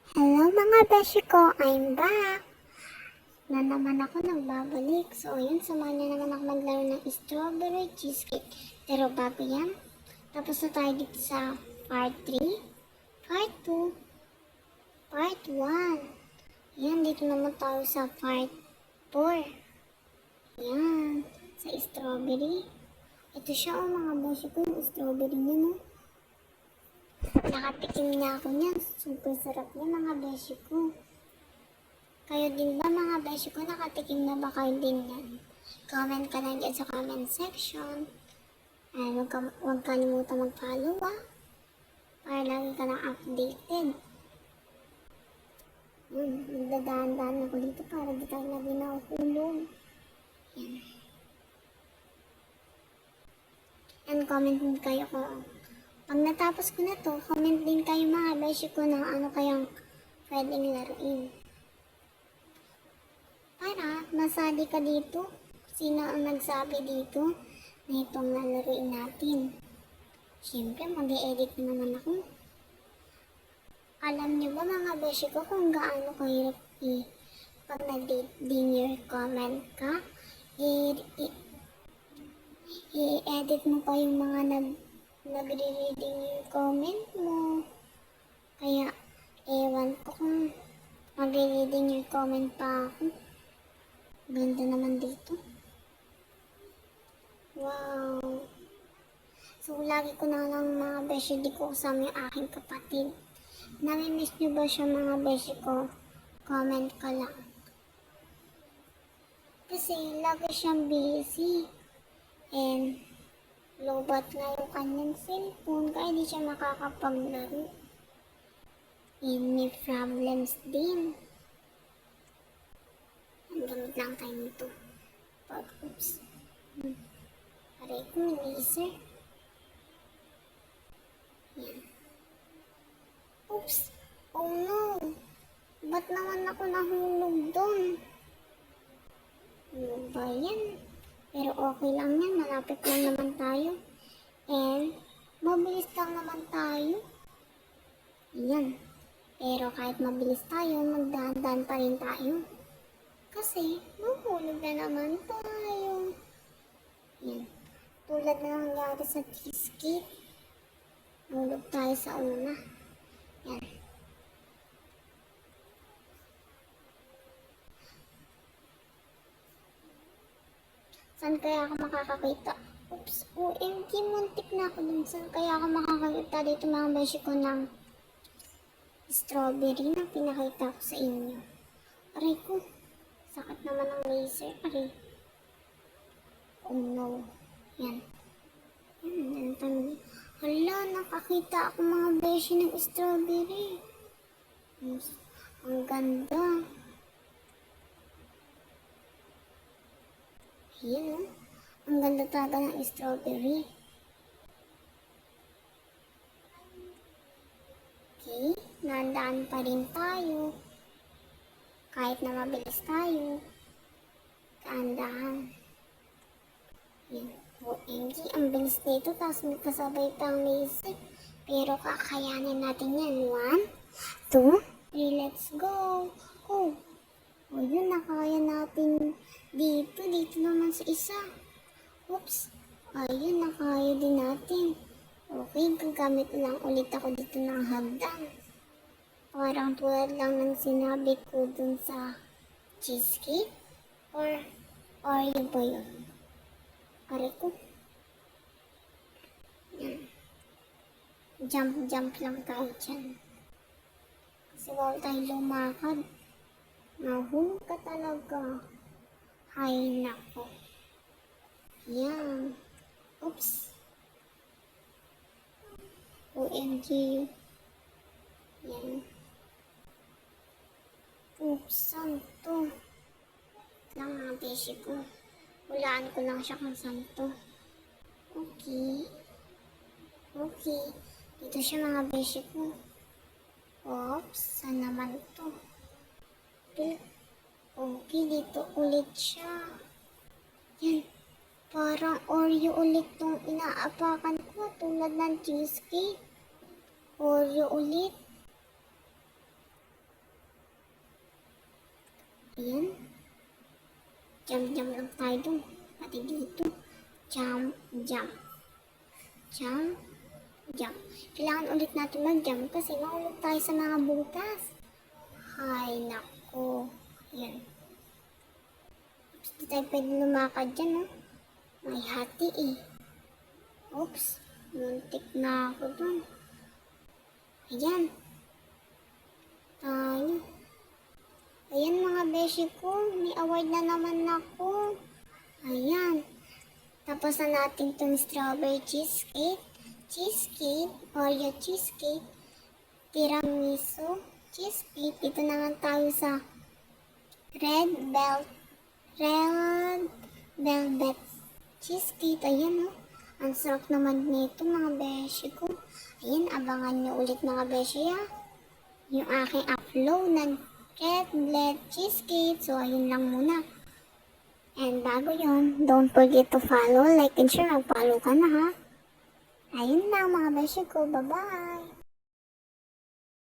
Hello mga beshi ko, I'm back! Na naman ako nagbabalik. So yun, samahan niyo naman ako maglaro ng strawberry cheesecake. Pero bago yan, tapos na tayo dito sa part 3, part 2, part 1. Yan, dito naman tayo sa part 4. Yan, sa strawberry. Ito siya mga beshi ko, yung strawberry niya no. Nakatikim na ako niyan. Super sarap niya mga beshi ko. Kayo din ba mga beshi ko, nakatikim na ba kayo din yan? Comment ka lang dyan sa comment section. Ay, huwag kalimutan mag-follow para lagi ka lang updated. Nagdadaan-daan ako dito para di tayo lagi nakukulong. Yan. And comment din kayo ko. Pag natapos ko na to, comment din kayo mga beshi ko ng ano kayang pwedeng laruin. Para masali ka dito. Sino ang nagsabi dito na itong lalaruin natin? Siyempre, mag-e-edit naman ako. Alam niyo ba mga beshi ko kung gaano kahirap pag nag-linear comment ka? I-edit mo pa yung mga nagre-reading yung comment mo. Kaya, ewan ko kung magre-reading yung comment pa ako. Ganda naman dito. Wow. So, lagi ko na lang mga beshi di ko kasama yung aking kapatid. Nami-miss nyo ba siya mga beshi ko? Comment ka lang. Kasi, lagi siyang busy. And, lobat nga yung kanyang cellphone kaya di siya makakapaglaro. And, may problems din. Ang gamit lang tayo nito. Oops. Aray ko, laser. Yan. Oops. Oh no. Ba't naman ako nahulog doon? Ano ba yan? Pero okay lang yan. Malapit lang naman tayo. And, mabilis lang naman tayo. Yan. Pero kahit mabilis tayo, magdahan-dahan pa rin tayo. Kasi, mahulog na naman tayo. Yan. Tulad na nangyari sa cheesecake. Mahulog tayo sa una. Yan. Saan kaya ako makakakita? Oops, OMG, muntik na ako dun. Saan kaya ako makakakita dito mga beshi ko ng strawberry na pinakita ko sa inyo? Aray ko, sakit naman ng laser. Aray. Oh no. Yan. Yan, yan. Hala, nakakita ako mga beshi ng strawberry. Ang ganda. Ayan o. Ang ganda talaga ng strawberry. Okay, nandaan pa rin tayo. Kahit na mabilis tayo. Kaandahan. Ayan. OMG, ang bilis nito. Tapos may kasabay pang laser. Pero kakayanin natin yan. 1, 2, 3, let's go. Oh. O yun, nakaya natin dito. Dito naman sa isa. Oops. Ayun, nakaya din natin. Okay, gagamit lang ulit ako dito ng hagdan. Parang tulad lang ng sinabi ko dun sa cheesecake. Or yun ba yun? Aray ko. Yan. Jump lang tayo dyan. Kasi bawal tayo lumakad. Nahulog ka talaga. Hay nako. Yan. Oops. OMG. Yan. Oops, saan to? Lang mga beshi ko. Hulaan ko lang siya kung saan to. Okay. Okay. Dito siya mga beshi ko. Oops, saan naman to? Okay, dito ulit siya. Yan. Parang Oreo ulit tong inaapakan ko tulad ng cheesecake. Oreo ulit. Ayan. Jump lang tayo dun. Pati dito. Jump, jump. Jump, jump. Kailangan ulit natin mag-jump kasi mahulog tayo sa mga butas. Hay, nako. Ayan. Hindi tayo pwede lumakad dyan, no? May hati eh. Oops. Muntik na ako dun. Ayan. Tayo. Ayan mga beshi ko. May award na naman ako. Ayan. Tapos na natin itong strawberry cheesecake. Cheesecake. Oreo cheesecake. Tiramisu cheesecake. Dito naman tayo sa red velvet cheesecake. Ayan o. Ang sarap naman nito mga beshi ko. Ayan, abangan nyo ulit mga beshi ha. Yung aking upload ng red velvet cheesecake. So, ayun lang muna. And bago yon, don't forget to follow, like, and share. Mag-follow ka na ha. Ayun lang mga beshi ko. Bye-bye.